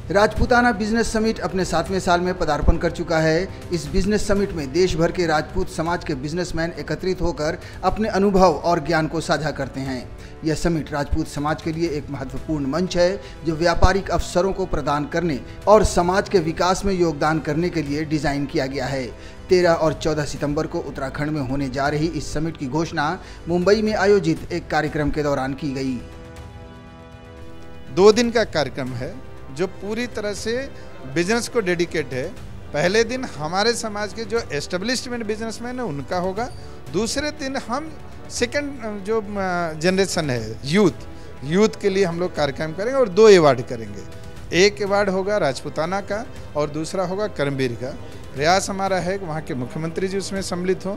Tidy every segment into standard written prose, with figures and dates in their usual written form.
Rajputana business summit अपने 7वें साल में पदार्पण कर चुका है। इस बिजनेस समिट में देश भर के राजपूत समाज के बिजनेसमैन एकत्रित होकर अपने अनुभव और ज्ञान को साझा करते हैं। यह समिट राजपूत समाज के लिए एक महत्वपूर्ण मंच है जो व्यापारिक अवसरों को प्रदान करने और समाज के विकास में योगदान करने के लिए डिजाइन किया गया है। 13 और 14 सितंबर को उत्तराखंड में होने जा रही इस समिट की घोषणा मुंबई में आयोजित एक कार्यक्रम के दौरान की गई। 2 दिन का कार्यक्रम है जो पूरी तरह से बिजनेस को डेडिकेट है। पहले दिन हमारे समाज के जो एस्टेब्लिशमेंट बिजनेसमैन है उनका होगा। दूसरे दिन हम सेकंड जो जनरेशन है यूथ के लिए हम लोग कार्यक्रम करेंगे और 2 अवार्ड करेंगे। एक अवार्ड होगा राजपूताना का और दूसरा होगा कर्मवीर का। प्रयास हमारा है कि वहाँ के मुख्यमंत्री जी उसमें सम्मिलित हों।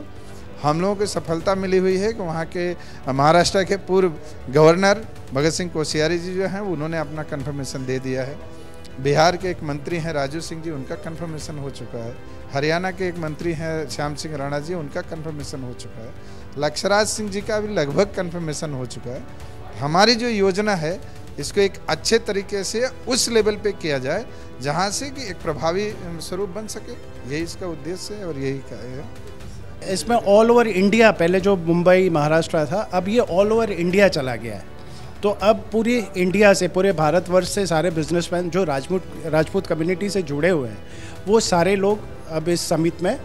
हम लोगों को सफलता मिली हुई है कि वहाँ के महाराष्ट्र के पूर्व गवर्नर भगत सिंह कोश्यारी जी जो हैं उन्होंने अपना कंफर्मेशन दे दिया है। बिहार के एक मंत्री हैं राजू सिंह जी, उनका कंफर्मेशन हो चुका है। हरियाणा के एक मंत्री हैं श्याम सिंह राणा जी, उनका कंफर्मेशन हो चुका है। लक्षराज सिंह जी का भी लगभग कंफर्मेशन हो चुका है। हमारी जो योजना है इसको एक अच्छे तरीके से उस लेवल पे किया जाए जहाँ से कि एक प्रभावी स्वरूप बन सके, यही इसका उद्देश्य है और यही का है। इसमें ऑल ओवर इंडिया, पहले जो मुंबई महाराष्ट्र था, अब ये ऑल ओवर इंडिया चला गया है। तो अब पूरी इंडिया से, पूरे भारतवर्ष से सारे बिजनेसमैन जो राजपूत कम्युनिटी से जुड़े हुए हैं वो सारे लोग अब इस समिट में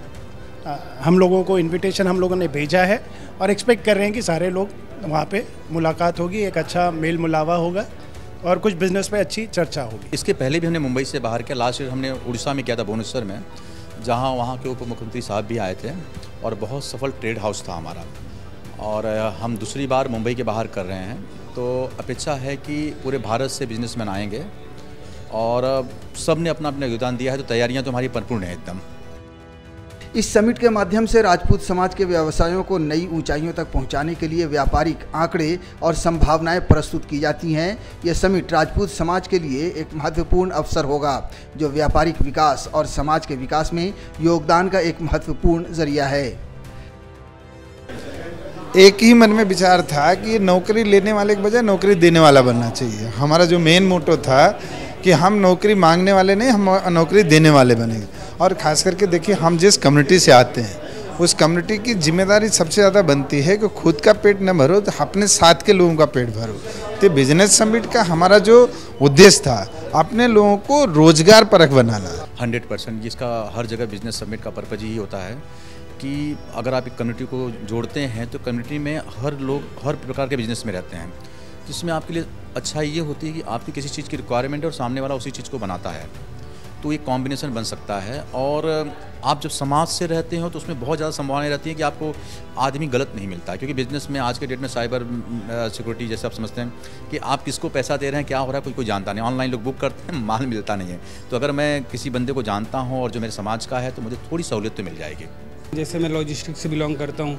हम लोगों को इनविटेशन हम लोगों ने भेजा है और एक्सपेक्ट कर रहे हैं कि सारे लोग वहाँ पे मुलाकात होगी, एक अच्छा मेल मिलावा होगा और कुछ बिजनेस पे अच्छी चर्चा होगी। इसके पहले भी हमने मुंबई से बाहर किया। लास्ट ईयर हमने उड़ीसा में किया था, भुवनेश्वर में, जहाँ वहाँ के उप मुख्यमंत्री साहब भी आए थे और बहुत सफल ट्रेड हाउस था हमारा। और हम दूसरी बार मुंबई के बाहर कर रहे हैं, तो अपेक्षा है कि पूरे भारत से बिजनेसमैन आएंगे और सब ने अपना अपना योगदान दिया है। तो तैयारियां तो हमारी परिपूर्ण है एकदम। इस समिट के माध्यम से राजपूत समाज के व्यवसायों को नई ऊंचाइयों तक पहुंचाने के लिए व्यापारिक आंकड़े और संभावनाएं प्रस्तुत की जाती हैं। यह समिट राजपूत समाज के लिए एक महत्वपूर्ण अवसर होगा जो व्यापारिक विकास और समाज के विकास में योगदान का एक महत्वपूर्ण जरिया है। एक ही मन में विचार था कि ये नौकरी लेने वाले के बजाय नौकरी देने वाला बनना चाहिए। हमारा जो मेन मोटो था कि हम नौकरी मांगने वाले नहीं, हम नौकरी देने वाले बनेंगे। और ख़ास करके देखिए, हम जिस कम्युनिटी से आते हैं उस कम्युनिटी की जिम्मेदारी सबसे ज़्यादा बनती है कि खुद का पेट न भरो तो अपने साथ के लोगों का पेट भरो। तो बिजनेस समिट का हमारा जो उद्देश्य था अपने लोगों को रोजगार परक बनाना। 100% जिसका हर जगह बिजनेस समिट का पर्पज यही होता है कि अगर आप एक कम्युनिटी को जोड़ते हैं तो कम्युनिटी में हर लोग हर प्रकार के बिजनेस में रहते हैं, जिसमें आपके लिए अच्छा ये होती है कि आपकी किसी चीज़ की रिक्वायरमेंट है और सामने वाला उसी चीज़ को बनाता है, तो एक कॉम्बिनेशन बन सकता है। और आप जब समाज से रहते हो तो उसमें बहुत ज़्यादा संभावनाएं रहती हैं कि आपको आदमी गलत नहीं मिलता है, क्योंकि बिजनेस में आज के डेट में साइबर सिक्योरिटी जैसे आप समझते हैं कि आप किसको पैसा दे रहे हैं, क्या हो रहा है, कोई जानता नहीं। ऑनलाइन लोग बुक करते हैं, माल मिलता नहीं है। तो अगर मैं किसी बंदे को जानता हूँ और जो मेरे समाज का है तो मुझे थोड़ी सहूलियत तो मिल जाएगी। जैसे मैं लॉजिस्टिक्स से बिलोंग करता हूँ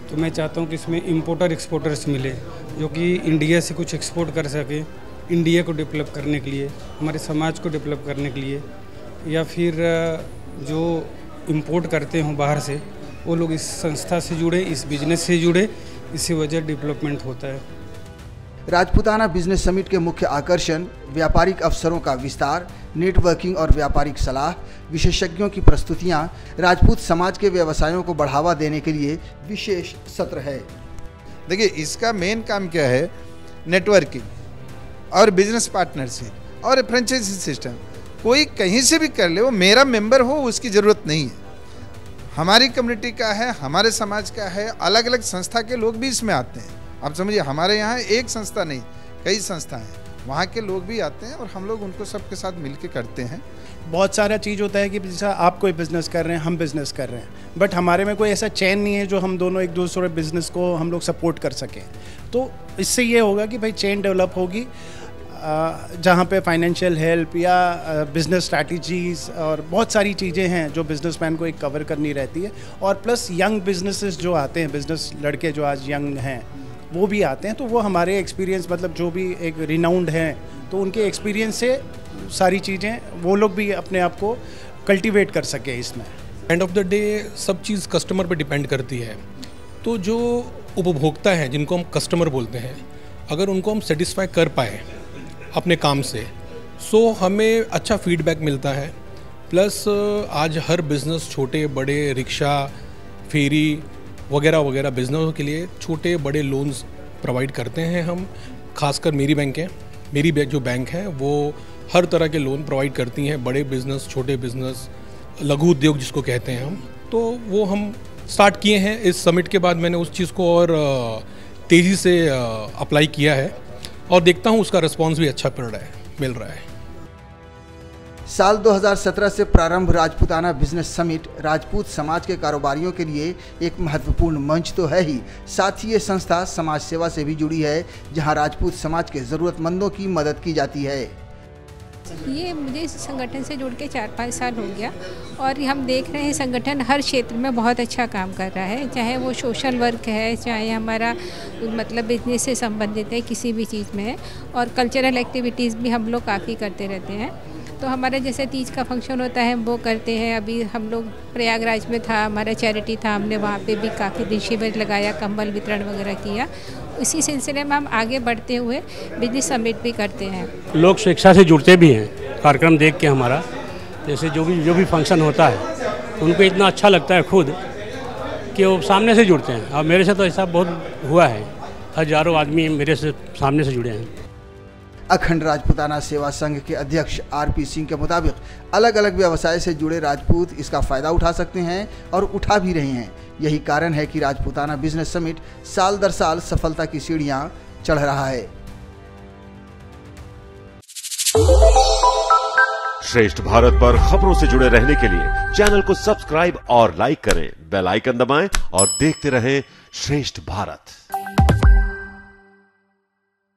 तो मैं चाहता हूँ कि इसमें इंपोर्टर एक्सपोर्टर्स मिले जो कि इंडिया से कुछ एक्सपोर्ट कर सके, इंडिया को डेवलप करने के लिए, हमारे समाज को डेवलप करने के लिए, या फिर जो इंपोर्ट करते हों बाहर से वो लोग इस संस्था से जुड़े, इस बिजनेस से जुड़े, इसी वजह डेवलपमेंट होता है। राजपूताना बिजनेस समिट के मुख्य आकर्षण व्यापारिक अवसरों का विस्तार, नेटवर्किंग और व्यापारिक सलाह, विशेषज्ञों की प्रस्तुतियां, राजपूत समाज के व्यवसायों को बढ़ावा देने के लिए विशेष सत्र है। देखिए, इसका मेन काम क्या है? नेटवर्किंग और बिजनेस पार्टनरशिप और फ्रेंचाइजी सिस्टम। कोई कहीं से भी कर ले, वो मेरा मेंबर हो उसकी ज़रूरत नहीं है। हमारी कम्युनिटी का है, हमारे समाज का है, अलग अलग संस्था के लोग भी इसमें आते हैं। आप समझिए, हमारे यहाँ एक संस्था नहीं, कई संस्था हैं, वहाँ के लोग भी आते हैं और हम लोग उनको सबके साथ मिलके करते हैं। बहुत सारा चीज़ होता है कि जैसा आप कोई बिज़नेस कर रहे हैं, हम बिज़नेस कर रहे हैं, बट हमारे में कोई ऐसा चैन नहीं है जो हम दोनों एक दूसरे बिज़नेस को हम लोग सपोर्ट कर सकें। तो इससे ये होगा कि भाई चेन डेवलप होगी, जहाँ पे फाइनेंशियल हेल्प या बिज़नेस स्ट्रैटेजीज़ और बहुत सारी चीज़ें हैं जो बिज़नेसमैन को एक कवर करनी रहती है। और प्लस यंग बिजनेसेस जो आते हैं, बिज़नेस लड़के जो आज यंग हैं वो भी आते हैं, तो वो हमारे एक्सपीरियंस, मतलब जो भी एक रिनाउंड हैं, तो उनके एक्सपीरियंस से सारी चीज़ें वो लोग भी अपने आप को कल्टीवेट कर सके इसमें। एंड ऑफ द डे सब चीज़ कस्टमर पे डिपेंड करती है। तो जो उपभोक्ता हैं जिनको हम कस्टमर बोलते हैं, अगर उनको हम सेटिस्फाई कर पाए अपने काम से, सो हमें अच्छा फीडबैक मिलता है। प्लस आज हर बिज़नेस, छोटे बड़े रिक्शा, फेरी वगैरह वगैरह बिजनेसों के लिए छोटे बड़े लोन्स प्रोवाइड करते हैं हम। खासकर मेरी बैंक है, मेरी बैंक जो बैंक है वो हर तरह के लोन प्रोवाइड करती हैं, बड़े बिजनेस, छोटे बिजनेस, लघु उद्योग जिसको कहते हैं हम। तो वो हम स्टार्ट किए हैं। इस समिट के बाद मैंने उस चीज़ को और तेज़ी से अप्लाई किया है और देखता हूँ उसका रिस्पॉन्स भी अच्छा मिल रहा है। साल 2017 से प्रारंभ राजपूताना बिजनेस समिट राजपूत समाज के कारोबारियों के लिए एक महत्वपूर्ण मंच तो है ही, साथ ही ये संस्था समाज सेवा से भी जुड़ी है, जहां राजपूत समाज के ज़रूरतमंदों की मदद की जाती है। ये मुझे इस संगठन से जुड़ के 4-5 साल हो गया और हम देख रहे हैं संगठन हर क्षेत्र में बहुत अच्छा काम कर रहा है, चाहे वो सोशल वर्क है, चाहे हमारा मतलब बिजनेस से संबंधित है, किसी भी चीज़ में है। और कल्चरल एक्टिविटीज़ भी हम लोग काफ़ी करते रहते हैं। तो हमारा जैसे तीज का फंक्शन होता है वो करते हैं। अभी हम लोग प्रयागराज में था, हमारा चैरिटी था, हमने वहाँ पे भी काफ़ी दिन शिविर लगाया, कंबल वितरण वगैरह किया। इसी सिलसिले में हम आगे बढ़ते हुए बिजनेस समिट भी करते हैं। लोग शिक्षा से जुड़ते भी हैं, कार्यक्रम देख के हमारा जैसे जो भी फंक्शन होता है उनको इतना अच्छा लगता है खुद कि वो सामने से जुड़ते हैं। और मेरे से तो ऐसा बहुत हुआ है, हजारों आदमी मेरे से सामने से जुड़े हैं। अखंड राजपूताना सेवा संघ के अध्यक्ष आरपी सिंह के मुताबिक अलग अलग व्यवसाय से जुड़े राजपूत इसका फायदा उठा सकते हैं और उठा भी रहे हैं। यही कारण है कि राजपूताना बिजनेस समिट साल दर साल सफलता की सीढ़ियां चढ़ रहा है। श्रेष्ठ भारत पर खबरों से जुड़े रहने के लिए चैनल को सब्सक्राइब और लाइक करें, बेल आइकन दबाएं और देखते रहें श्रेष्ठ भारत।